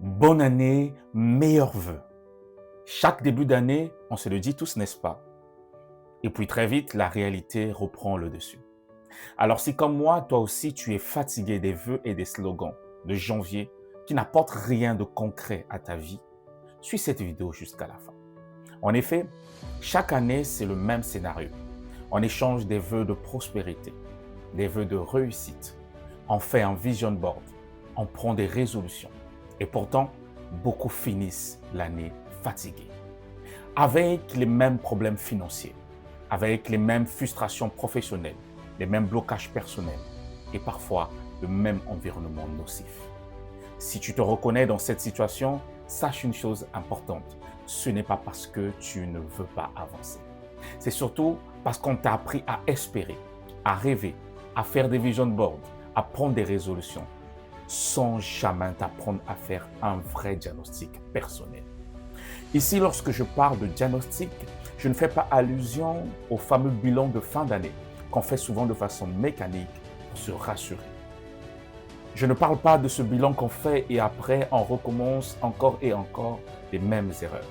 Bonne année, meilleurs vœux. Chaque début d'année, on se le dit tous, n'est-ce pas? Et puis très vite, la réalité reprend le dessus. Alors si comme moi, toi aussi, tu es fatigué des vœux et des slogans de janvier qui n'apportent rien de concret à ta vie, suis cette vidéo jusqu'à la fin. En effet, chaque année, c'est le même scénario. On échange des vœux de prospérité, des vœux de réussite. On fait un vision board, on prend des résolutions. Et pourtant, beaucoup finissent l'année fatigués, avec les mêmes problèmes financiers, avec les mêmes frustrations professionnelles, les mêmes blocages personnels et parfois le même environnement nocif. Si tu te reconnais dans cette situation, sache une chose importante. Ce n'est pas parce que tu ne veux pas avancer. C'est surtout parce qu'on t'a appris à espérer, à rêver, à faire des vision boards, à prendre des résolutions, sans jamais t'apprendre à faire un vrai diagnostic personnel. Ici, lorsque je parle de diagnostic, je ne fais pas allusion au fameux bilan de fin d'année qu'on fait souvent de façon mécanique pour se rassurer. Je ne parle pas de ce bilan qu'on fait et après on recommence encore et encore les mêmes erreurs.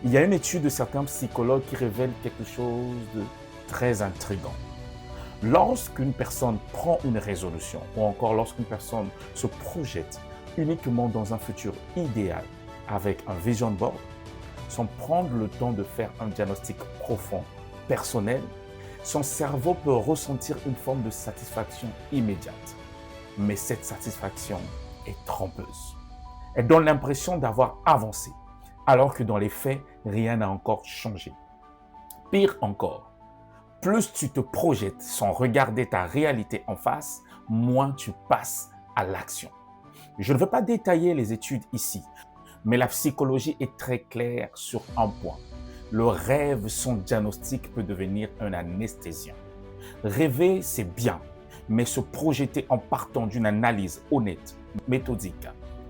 Il y a une étude de certains psychologues qui révèle quelque chose de très intriguant. Lorsqu'une personne prend une résolution ou encore lorsqu'une personne se projette uniquement dans un futur idéal avec un vision board, sans prendre le temps de faire un diagnostic profond, personnel, son cerveau peut ressentir une forme de satisfaction immédiate. Mais cette satisfaction est trompeuse. Elle donne l'impression d'avoir avancé, alors que dans les faits, rien n'a encore changé. Pire encore, plus tu te projettes sans regarder ta réalité en face, moins tu passes à l'action. Je ne veux pas détailler les études ici, mais la psychologie est très claire sur un point. Le rêve sans diagnostic peut devenir un anesthésien. Rêver, c'est bien, mais se projeter en partant d'une analyse honnête, méthodique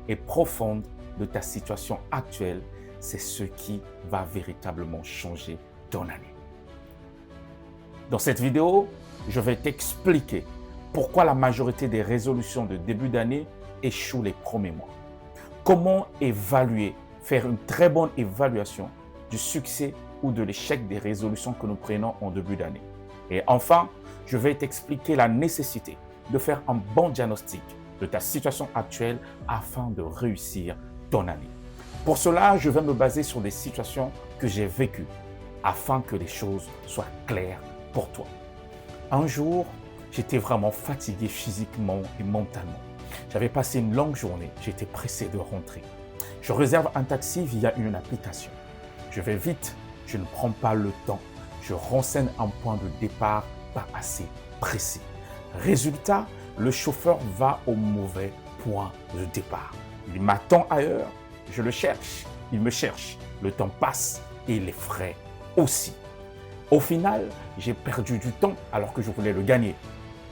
et profonde de ta situation actuelle, c'est ce qui va véritablement changer ton année. Dans cette vidéo, je vais t'expliquer pourquoi la majorité des résolutions de début d'année échouent les premiers mois. Comment évaluer, faire une très bonne évaluation du succès ou de l'échec des résolutions que nous prenons en début d'année. Et enfin, je vais t'expliquer la nécessité de faire un bon diagnostic de ta situation actuelle afin de réussir ton année. Pour cela, je vais me baser sur des situations que j'ai vécues afin que les choses soient claires pour toi. Un jour, j'étais vraiment fatigué physiquement et mentalement. J'avais passé une longue journée, j'étais pressé de rentrer. Je réserve un taxi via une application. Je vais vite, je ne prends pas le temps. Je renseigne un point de départ pas assez précis. Résultat, le chauffeur va au mauvais point de départ. Il m'attend ailleurs, je le cherche, il me cherche. Le temps passe et les frais aussi. Au final, j'ai perdu du temps alors que je voulais le gagner.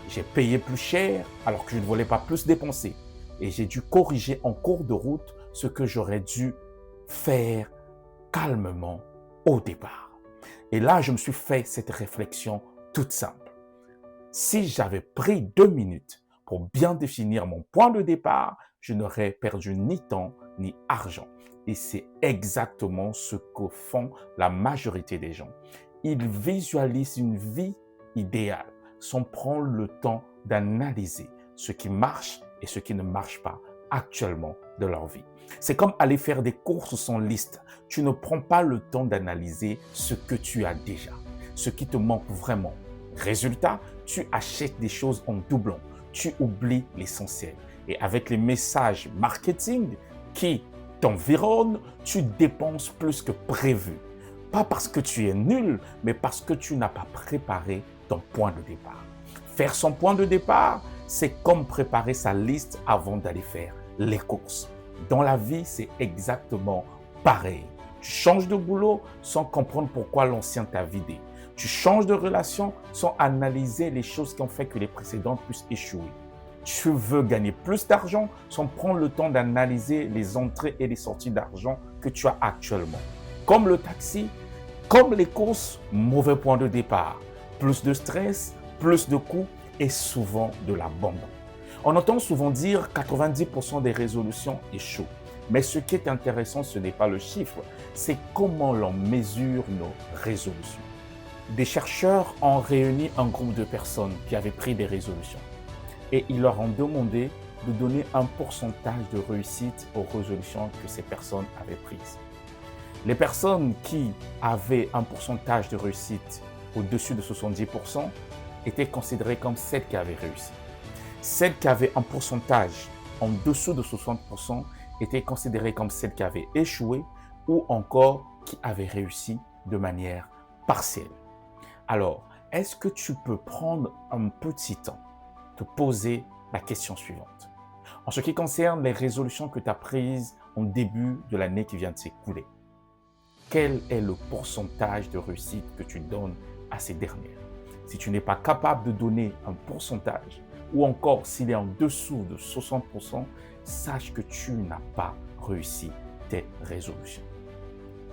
J'ai payé plus cher alors que je ne voulais pas plus dépenser. Et j'ai dû corriger en cours de route ce que j'aurais dû faire calmement au départ. Et là, je me suis fait cette réflexion toute simple. Si j'avais pris 2 minutes pour bien définir mon point de départ, je n'aurais perdu ni temps ni argent. Et c'est exactement ce que font la majorité des gens. Ils visualisent une vie idéale sans prendre le temps d'analyser ce qui marche et ce qui ne marche pas actuellement de leur vie. C'est comme aller faire des courses sans liste. Tu ne prends pas le temps d'analyser ce que tu as déjà, ce qui te manque vraiment. Résultat, tu achètes des choses en doublon. Tu oublies l'essentiel. Et avec les messages marketing qui t'environnent, tu dépenses plus que prévu. Pas parce que tu es nul, mais parce que tu n'as pas préparé ton point de départ. Faire son point de départ, c'est comme préparer sa liste avant d'aller faire les courses. Dans la vie, c'est exactement pareil. Tu changes de boulot sans comprendre pourquoi l'ancien t'a vidé. Tu changes de relation sans analyser les choses qui ont fait que les précédentes puissent échouer. Tu veux gagner plus d'argent sans prendre le temps d'analyser les entrées et les sorties d'argent que tu as actuellement. Comme le taxi, comme les courses, mauvais point de départ. Plus de stress, plus de coûts et souvent de l'abandon. On entend souvent dire 90% des résolutions échouent. Mais ce qui est intéressant, ce n'est pas le chiffre, c'est comment l'on mesure nos résolutions. Des chercheurs ont réuni un groupe de personnes qui avaient pris des résolutions et ils leur ont demandé de donner un pourcentage de réussite aux résolutions que ces personnes avaient prises. Les personnes qui avaient un pourcentage de réussite au-dessus de 70% étaient considérées comme celles qui avaient réussi. Celles qui avaient un pourcentage en dessous de 60% étaient considérées comme celles qui avaient échoué ou encore qui avaient réussi de manière partielle. Alors, est-ce que tu peux prendre un petit temps, te poser la question suivante? En ce qui concerne les résolutions que tu as prises en début de l'année qui vient de s'écouler, quel est le pourcentage de réussite que tu donnes à ces dernières? Si tu n'es pas capable de donner un pourcentage, ou encore s'il est en dessous de 60%, sache que tu n'as pas réussi tes résolutions.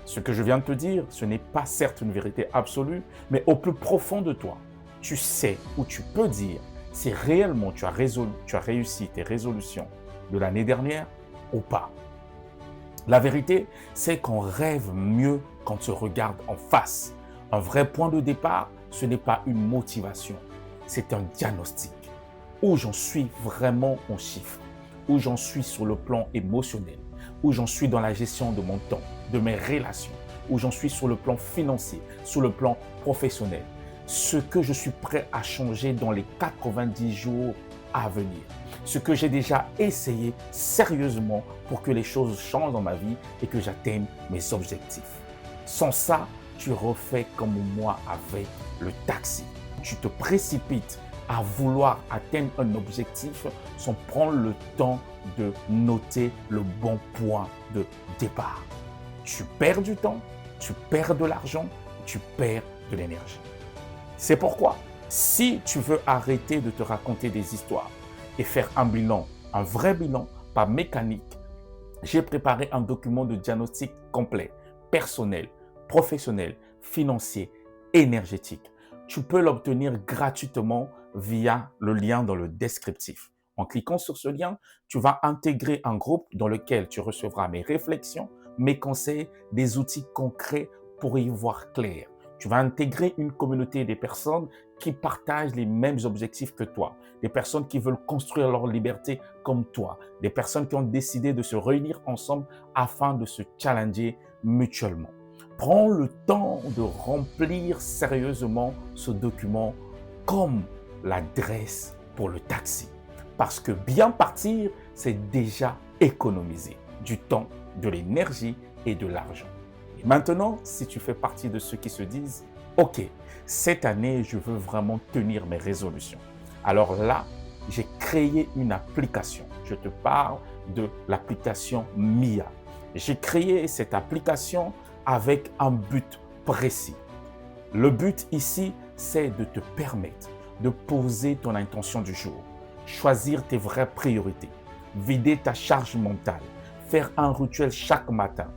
Ce que je viens de te dire, ce n'est pas certes une vérité absolue, mais au plus profond de toi, tu sais ou tu peux dire si réellement tu as réussi tes résolutions de l'année dernière ou pas. La vérité, c'est qu'on rêve mieux quand on se regarde en face. Un vrai point de départ, ce n'est pas une motivation, c'est un diagnostic. Où j'en suis vraiment en chiffres, où j'en suis sur le plan émotionnel, où j'en suis dans la gestion de mon temps, de mes relations, où j'en suis sur le plan financier, sur le plan professionnel. Ce que je suis prêt à changer dans les 90 jours à venir. Ce que j'ai déjà essayé sérieusement pour que les choses changent dans ma vie et que j'atteigne mes objectifs. Sans ça, tu refais comme moi avec le taxi. Tu te précipites à vouloir atteindre un objectif sans prendre le temps de noter le bon point de départ. Tu perds du temps, tu perds de l'argent, tu perds de l'énergie. C'est pourquoi, si tu veux arrêter de te raconter des histoires et faire un bilan, un vrai bilan, pas mécanique, j'ai préparé un document de diagnostic complet, personnel, professionnel, financier, énergétique. Tu peux l'obtenir gratuitement via le lien dans le descriptif. En cliquant sur ce lien, tu vas intégrer un groupe dans lequel tu recevras mes réflexions, mes conseils, des outils concrets pour y voir clair. Tu vas intégrer une communauté des personnes qui partagent les mêmes objectifs que toi, des personnes qui veulent construire leur liberté comme toi, des personnes qui ont décidé de se réunir ensemble afin de se challenger mutuellement. Prends le temps de remplir sérieusement ce document comme l'adresse pour le taxi. Parce que bien partir, c'est déjà économiser du temps, de l'énergie et de l'argent. Et maintenant, si tu fais partie de ceux qui se disent « Ok, cette année, je veux vraiment tenir mes résolutions », alors là, j'ai créé une application. Je te parle de l'application MIA. J'ai créé cette application avec un but précis. Le but ici, c'est de te permettre de poser ton intention du jour, choisir tes vraies priorités, vider ta charge mentale, faire un rituel chaque matin,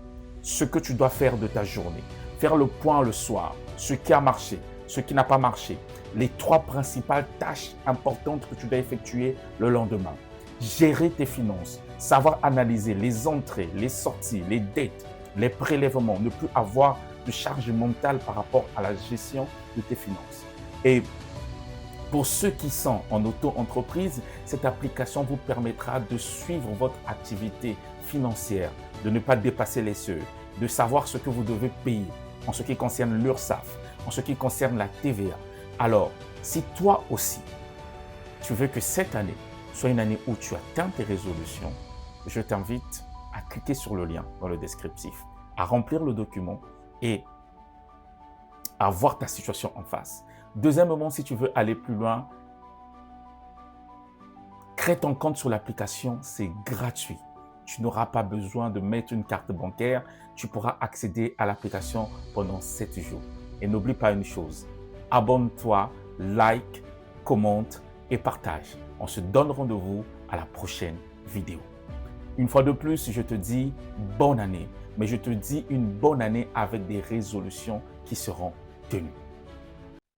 ce que tu dois faire de ta journée, faire le point le soir, ce qui a marché, ce qui n'a pas marché, les 3 principales tâches importantes que tu dois effectuer le lendemain, gérer tes finances, savoir analyser les entrées, les sorties, les dettes, les prélèvements, ne plus avoir de charge mentale par rapport à la gestion de tes finances. Et pour ceux qui sont en auto-entreprise, cette application vous permettra de suivre votre activité financière, de ne pas dépasser les seuils, de savoir ce que vous devez payer en ce qui concerne l'URSSAF, en ce qui concerne la TVA. Alors, si toi aussi, tu veux que cette année soit une année où tu atteins tes résolutions, je t'invite à cliquer sur le lien dans le descriptif, à remplir le document et à voir ta situation en face. Deuxièmement, si tu veux aller plus loin, crée ton compte sur l'application, c'est gratuit. Tu n'auras pas besoin de mettre une carte bancaire, tu pourras accéder à l'application pendant 7 jours. Et n'oublie pas une chose, abonne-toi, like, commente et partage. On se donne rendez-vous à la prochaine vidéo. Une fois de plus, je te dis bonne année, mais je te dis une bonne année avec des résolutions qui seront tenues.